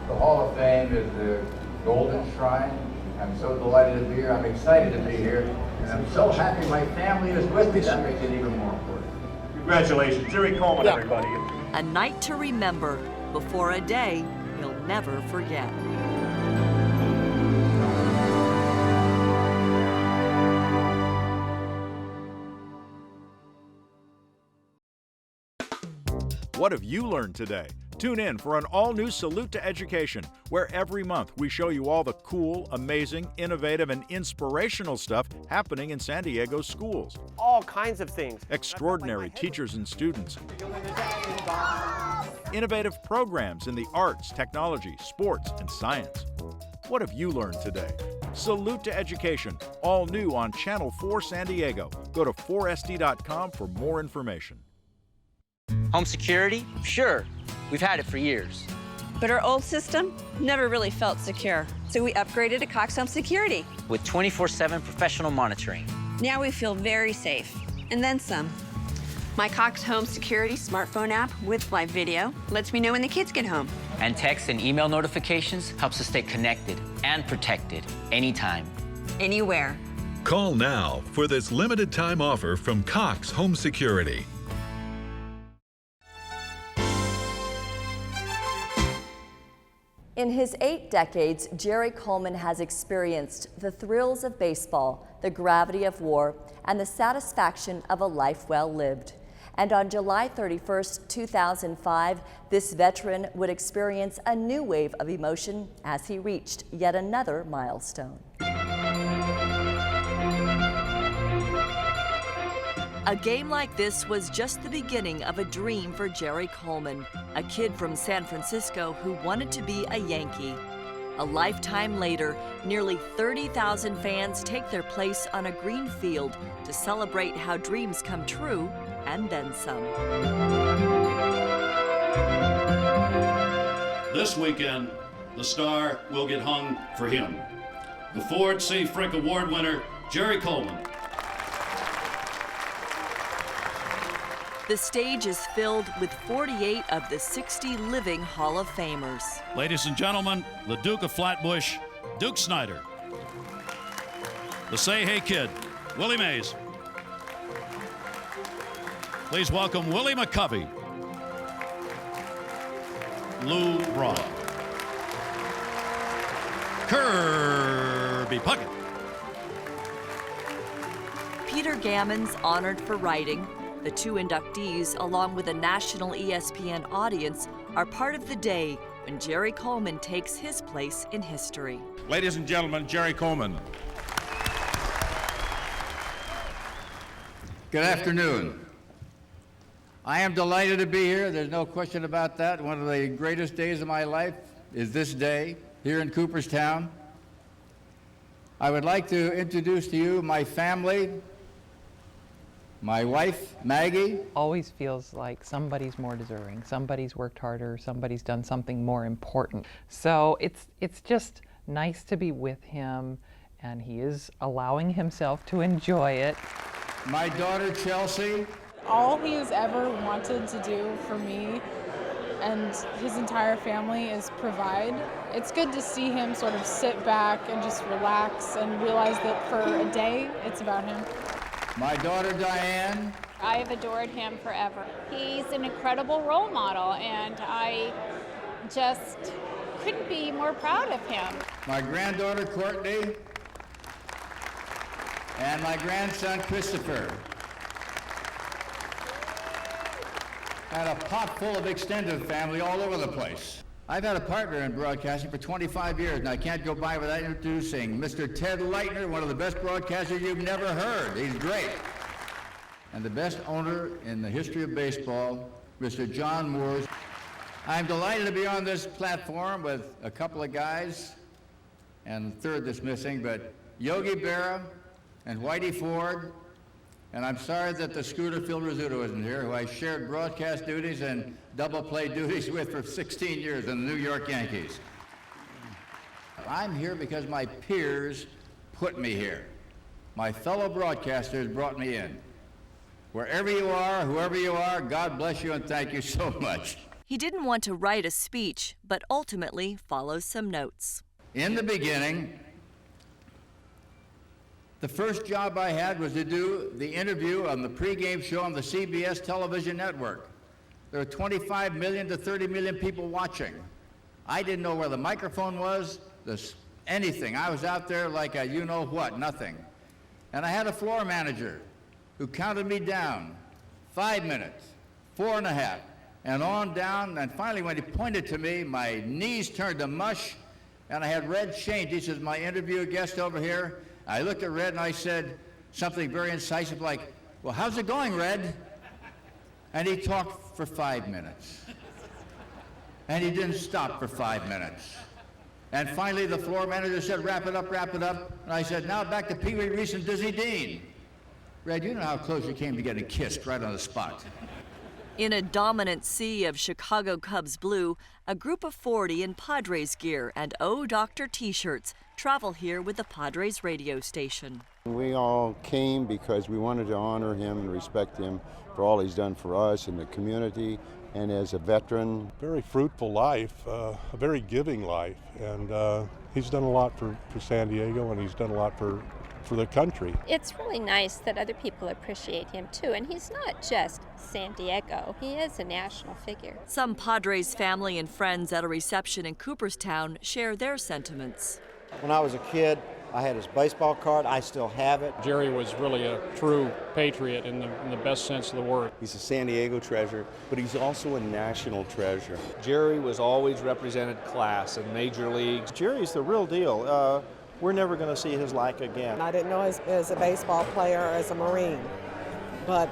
The Hall of Fame is the golden shrine. I'm so delighted to be here. I'm excited to be here. And I'm so happy my family is with me. That makes it even more important. Congratulations, Jerry Coleman, everybody. A night to remember before a day he'll never forget. What have you learned today? Tune in for an all-new Salute to Education, where every month we show you all the cool, amazing, innovative, and inspirational stuff happening in San Diego schools. All kinds of things. Extraordinary teachers and students. Innovative programs in the arts, technology, sports, and science. What have you learned today? Salute to Education, all new on Channel 4 San Diego. Go to 4sd.com for more information. Home security? Sure. We've had it for years. But our old system never really felt secure. So we upgraded to Cox Home Security. With 24/7 professional monitoring. Now we feel very safe, and then some. My Cox Home Security smartphone app with live video lets me know when the kids get home. And text and email notifications helps us stay connected and protected anytime. Anywhere. Call now for this limited time offer from Cox Home Security. In his 8 decades, Jerry Coleman has experienced the thrills of baseball, the gravity of war, and the satisfaction of a life well lived. And on July 31st, 2005, this veteran would experience a new wave of emotion as he reached yet another milestone. A game like this was just the beginning of a dream for Jerry Coleman, a kid from San Francisco who wanted to be a Yankee. A lifetime later, nearly 30,000 fans take their place on a green field to celebrate how dreams come true and then some. This weekend, the star will get hung for him. The Ford C. Frick Award winner, Jerry Coleman. The stage is filled with 48 of the 60 living Hall of Famers. Ladies and gentlemen, the Duke of Flatbush, Duke Snyder. The Say Hey Kid, Willie Mays. Please welcome Willie McCovey. Lou Brock. Kirby Puckett. Peter Gammons honored for writing. The two inductees, along with a national ESPN audience, are part of the day when Jerry Coleman takes his place in history. Ladies and gentlemen, Jerry Coleman. Good afternoon. I am delighted to be here. There's no question about that. One of the greatest days of my life is this day here in Cooperstown. I would like to introduce to you my family, my wife, Maggie. Always feels like somebody's more deserving, somebody's worked harder, somebody's done something more important. So it's just nice to be with him, and he is allowing himself to enjoy it. My daughter, Chelsea. All he has ever wanted to do for me and his entire family is provide. It's good to see him sort of sit back and just relax and realize that for a day, it's about him. My daughter, Diane. I've adored him forever. He's an incredible role model, and I just couldn't be more proud of him. My granddaughter, Courtney. And my grandson, Christopher. And a pot full of extended family all over the place. I've had a partner in broadcasting for 25 years, and I can't go by without introducing Mr. Ted Leitner, one of the best broadcasters you've never heard. He's great. And the best owner in the history of baseball, Mr. John Moores. I'm delighted to be on this platform with a couple of guys, and the third that's missing, but Yogi Berra and Whitey Ford. And I'm sorry that the Scooter Phil Rizzuto isn't here, who I shared broadcast duties and double play duties with for 16 years in the New York Yankees. I'm here because my peers put me here. My fellow broadcasters brought me in. Wherever you are, whoever you are, God bless you and thank you so much. He didn't want to write a speech, but ultimately follows some notes. In the beginning, the first job I had was to do the interview on the pregame show on the CBS television network. There were 25 million to 30 million people watching. I didn't know where the microphone was, anything. I was out there like a you-know-what, nothing. And I had a floor manager who counted me down 5 minutes, 4.5, and on down. And finally, when he pointed to me, my knees turned to mush, and I had Red change. He says, my interview guest over here. I looked at Red and I said something very incisive like, well, how's it going, Red? And he talked for 5 minutes. And he didn't stop for 5 minutes. And finally the floor manager said, wrap it up, wrap it up. And I said, now back to Pee Wee Reese and Dizzy Dean. Red, you know how close you came to getting kissed right on the spot. In a dominant sea of Chicago Cubs blue, a group of 40 in Padres gear and Oh Doctor t-shirts travel here with the Padres radio station. We all came because we wanted to honor him and respect him for all he's done for us and the community, and as a veteran. Very fruitful life, a very giving life, and he's done a lot for San Diego, and he's done a lot for the country. It's really nice that other people appreciate him too, and he's not just San Diego, he is a national figure. Some Padres family and friends at a reception in Cooperstown share their sentiments. When I was a kid, I had his baseball card. I still have it. Jerry was really a true patriot in the best sense of the word. He's a San Diego treasure, but he's also a national treasure. Jerry was always represented class in major leagues. Jerry's the real deal. We're never going to see his like again. I didn't know as a baseball player or as a Marine, but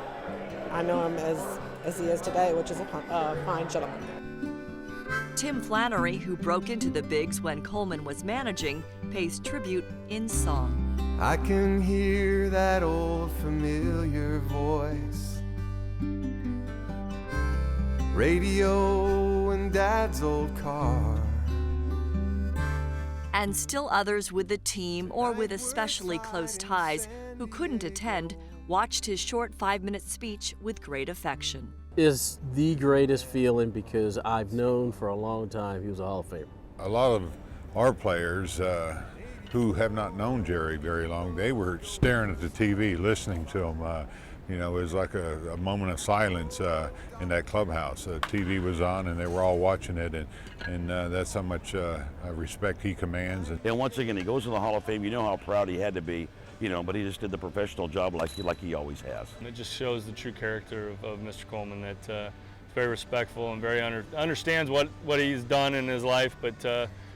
I know him as he is today, which is a fine gentleman. Tim Flannery, who broke into the Bigs when Coleman was managing, pays tribute in song. I can hear that old familiar voice, radio and Dad's old car. And still others with the team or with especially close ties who couldn't attend watched his short 5-minute speech with great affection. Is the greatest feeling because I've known for a long time he was a Hall of Famer. A lot of our players who have not known Jerry very long, they were staring at the TV, listening to him. You know, it was like a moment of silence in that clubhouse. TV was on and they were all watching it, and that's how much respect he commands. And once again, he goes to the Hall of Fame. You know how proud he had to be, you know, but he just did the professional job like he always has. It just shows the true character of Mr. Coleman, that he's very respectful and very understands what he's done in his life, but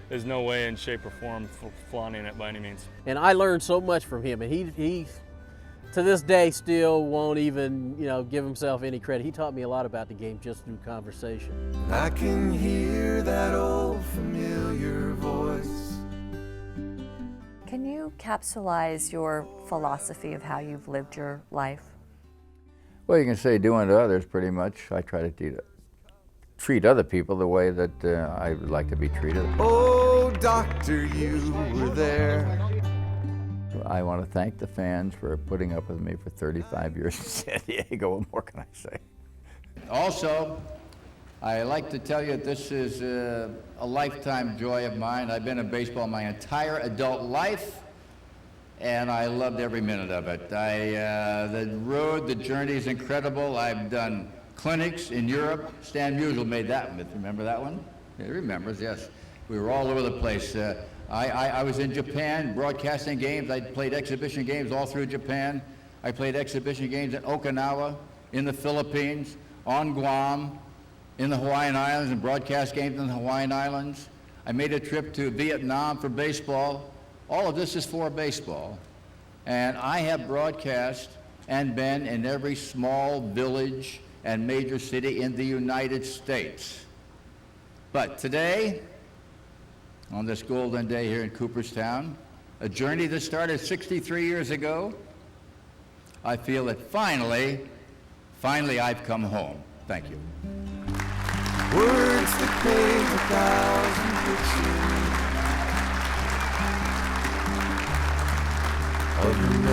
there's no way in shape or form flaunting it by any means. And I learned so much from him, and he to this day still won't even, you know, give himself any credit. He taught me a lot about the game just through conversation. I can hear that old familiar voice. Can you capsulize your philosophy of how you've lived your life? Well, you can say do unto others pretty much. I try to treat other people the way that I would like to be treated. Oh, doctor, you were there. I want to thank the fans for putting up with me for 35 years in San Diego. What more can I say? Also, I like to tell you that this is a lifetime joy of mine. I've been in baseball my entire adult life, and I loved every minute of it. The road, the journey is incredible. I've done clinics in Europe. Stan Musial made that myth. Remember that one? Yeah, he remembers, yes. We were all over the place. I was in Japan broadcasting games. I played exhibition games all through Japan. I played exhibition games in Okinawa, in the Philippines, on Guam, in the Hawaiian Islands, and broadcast games in the Hawaiian Islands. I made a trip to Vietnam for baseball. All of this is for baseball. And I have broadcast and been in every small village and major city in the United States. But today, on this golden day here in Cooperstown, a journey that started 63 years ago, I feel that finally I've come home. Thank you. Words that paint 1,000 pictures of